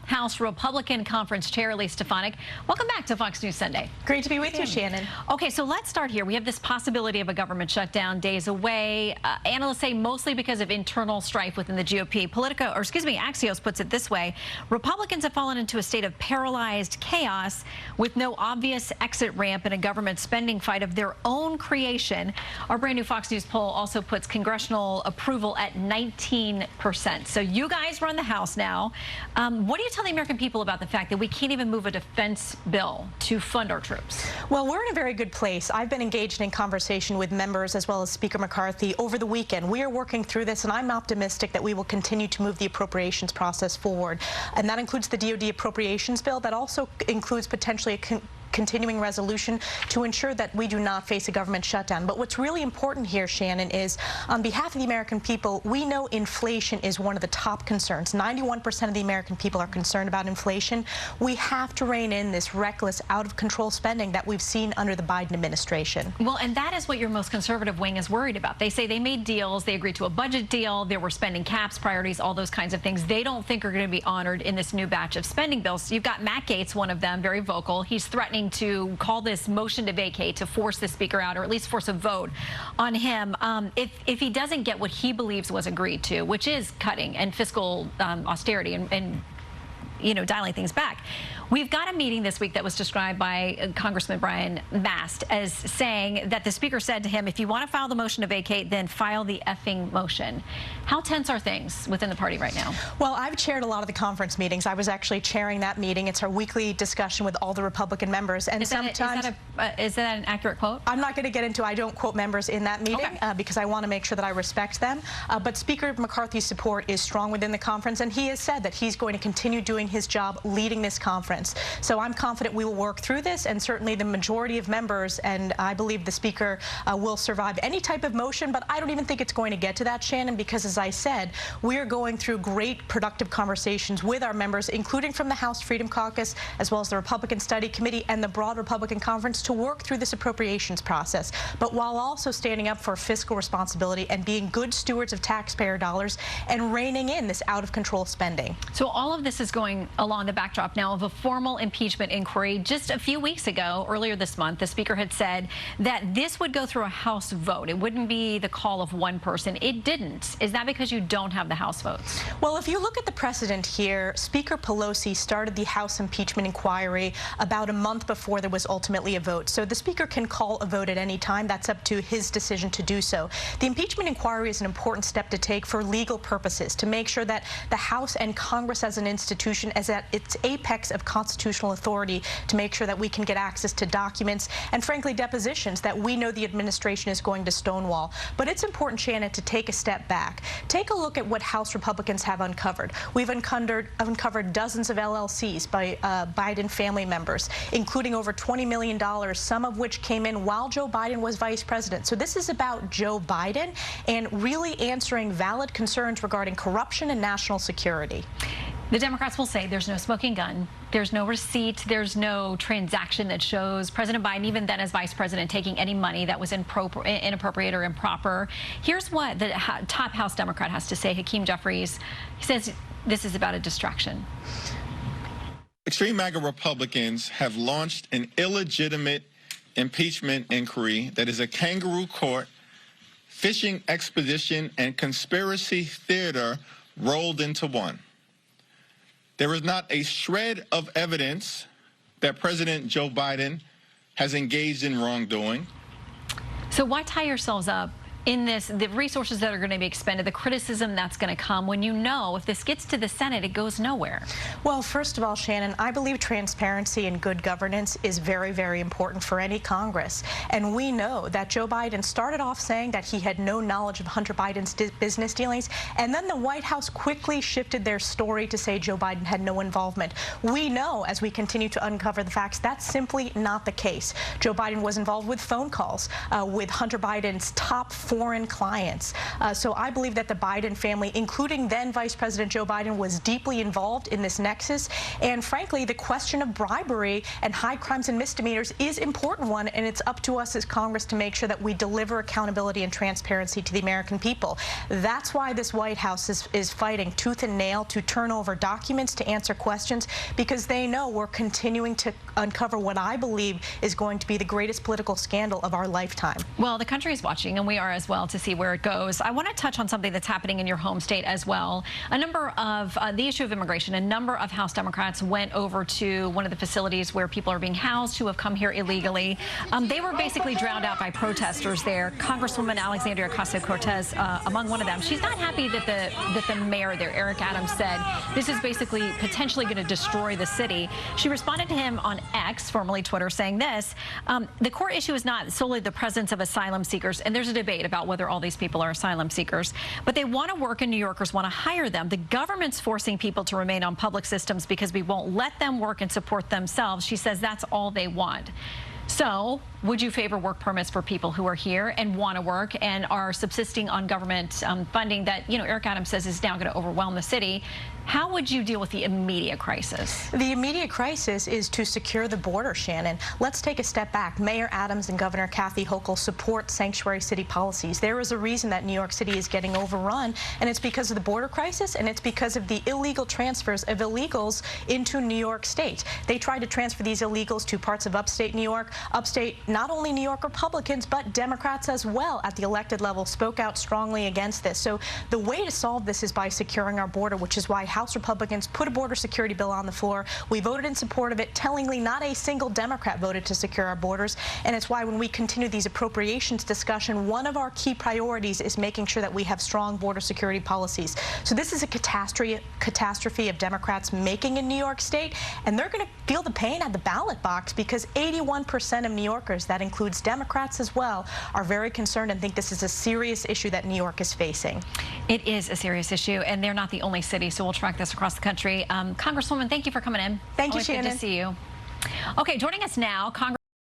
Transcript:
House Republican Conference Chair Elise Stefanik. Welcome back to Fox News Sunday. Great to be with you, Shannon. Okay, so let's start here. We have this possibility of a government shutdown days away. Analysts say mostly because of internal strife within the GOP. Axios puts it this way. Republicans have fallen into a state of paralyzed chaos with no obvious exit ramp in a government spending fight of their own creation. Our brand new Fox News poll also puts congressional approval at 19%. So you guys run the House now. What do you tell the American people about the fact that we can't even move a defense bill to fund our troops? Well, we're in a very good place. I've been engaged in conversation with members as well as Speaker McCarthy over the weekend. We are working through this, and I'm optimistic that we will continue to move the appropriations process forward. And that includes the DOD appropriations bill. That also includes potentially a continuing resolution to ensure that we do not face a government shutdown. But what's really important here, Shannon, is on behalf of the American people, we know inflation is one of the top concerns. 91% of the American people are concerned about inflation. We have to rein in this reckless, out-of-control spending that we've seen under the Biden administration. Well, and that is what your most conservative wing is worried about. They say they made deals, they agreed to a budget deal, there were spending caps, priorities, all those kinds of things they don't think are going to be honored in this new batch of spending bills. You've got Matt Gaetz, one of them, very vocal. He's threatening to call this motion to vacate to force the speaker out, or at least force a vote on him if he doesn't get what he believes was agreed to, which is cutting and fiscal austerity and dialing things back. We've got a meeting this week that was described by Congressman Brian Mast as saying that the speaker said to him, if you want to file the motion to vacate, then file the effing motion. How tense are things within the party right now? Well, I've chaired a lot of the conference meetings. I was actually chairing that meeting. It's our weekly discussion with all the Republican members. And sometimes... Is that an accurate quote? I'm not going to get into, I don't quote members in that meeting because I want to make sure that I respect them. But Speaker McCarthy's support is strong within the conference, and he has said that he's going to continue doing his job leading this conference. So I'm confident we will work through this, and certainly the majority of members, and I believe the speaker will survive any type of motion, but I don't even think it's going to get to that, Shannon, because as I said, we are going through great productive conversations with our members, including from the House Freedom Caucus, as well as the Republican Study Committee and the broad Republican Conference to work through this appropriations process, but while also standing up for fiscal responsibility and being good stewards of taxpayer dollars and reining in this out-of-control spending. So all of this is going along the backdrop now of a formal impeachment inquiry. Just a few weeks ago, earlier this month, the speaker had said that this would go through a House vote. It wouldn't be the call of one person. It didn't. Is that because you don't have the House votes? Well, if you look at the precedent here, Speaker Pelosi started the House impeachment inquiry about a month before there was ultimately a vote. So the speaker can call a vote at any time. That's up to his decision to do so. The impeachment inquiry is an important step to take for legal purposes, to make sure that the House and Congress as an institution is at its apex of constitutional authority, to make sure that we can get access to documents and, frankly, depositions that we know the administration is going to stonewall. But it's important, Shannon, to take a step back. Take a look at what House Republicans have uncovered. We've uncovered dozens of LLCs by Biden family members, including over $20 million, some of which came in while Joe Biden was vice president. So this is about Joe Biden and really answering valid concerns regarding corruption and national security. The Democrats will say there's no smoking gun, there's no receipt, there's no transaction that shows President Biden, even then as vice president, taking any money that was inappropriate or improper. Here's what the top House Democrat has to say, Hakeem Jeffries. He says this is about a distraction. Extreme MAGA Republicans have launched an illegitimate impeachment inquiry that is a kangaroo court, fishing expedition, and conspiracy theater rolled into one. There is not a shred of evidence that President Joe Biden has engaged in wrongdoing. So why tie yourselves up in this, the resources that are going to be expended, the criticism that's going to come when you know if this gets to the Senate, it goes nowhere? Well, first of all, Shannon, I believe transparency and good governance is very, very important for any Congress. And we know that Joe Biden started off saying that he had no knowledge of Hunter Biden's business dealings, and then the White House quickly shifted their story to say Joe Biden had no involvement. We know, as we continue to uncover the facts, that's simply not the case. Joe Biden was involved with phone calls with Hunter Biden's top 4 foreign clients. So I believe that the Biden family, including then Vice President Joe Biden, was deeply involved in this nexus. And frankly, the question of bribery and high crimes and misdemeanors is an important one, and it's up to us as Congress to make sure that we deliver accountability and transparency to the American people. That's why this White House is fighting tooth and nail to turn over documents, to answer questions, because they know we're continuing to uncover what I believe is going to be the greatest political scandal of our lifetime. Well, the country is watching, and we are as well, to see where it goes. I want to touch on something that's happening in your home state as well. A number of the issue of immigration. A number of House Democrats went over to one of the facilities where people are being housed who have come here illegally. They were basically drowned out by protesters there. Congresswoman Alexandria Ocasio-Cortez among one of them. She's not happy that the mayor there, Eric Adams, said this is basically potentially going to destroy the city. She responded to him on X, formerly Twitter, saying this: the core issue is not solely the presence of asylum seekers, and there's a debate about whether all these people are asylum seekers, but they want to work and New Yorkers want to hire them. The government's forcing people to remain on public systems because we won't let them work and support themselves. She says that's all they want. So would you favor work permits for people who are here and want to work and are subsisting on government funding that, you know, Eric Adams says is now going to overwhelm the city? How would you deal with the immediate crisis? The immediate crisis is to secure the border, Shannon. Let's take a step back. Mayor Adams and Governor Kathy Hochul support sanctuary city policies. There is a reason that New York City is getting overrun, and it's because of the border crisis, and it's because of the illegal transfers of illegals into New York State. They tried to transfer these illegals to parts of upstate New York. Upstate, not only New York Republicans, but Democrats as well at the elected level spoke out strongly against this. So the way to solve this is by securing our border, which is why House Republicans put a border security bill on the floor. We voted in support of it. Tellingly, not a single Democrat voted to secure our borders. And it's why when we continue these appropriations discussion, one of our key priorities is making sure that we have strong border security policies. So this is a catastrophe of Democrats making in New York State, and they're going to feel the pain at the ballot box because 81% of New Yorkers, that includes Democrats as well, are very concerned and think this is a serious issue that New York is facing. It is a serious issue, and they're not the only city, so we'll track this across the country. Congresswoman, thank you for coming in. Thank you, Always Shannon. good to see you. Okay, joining us now, Congress.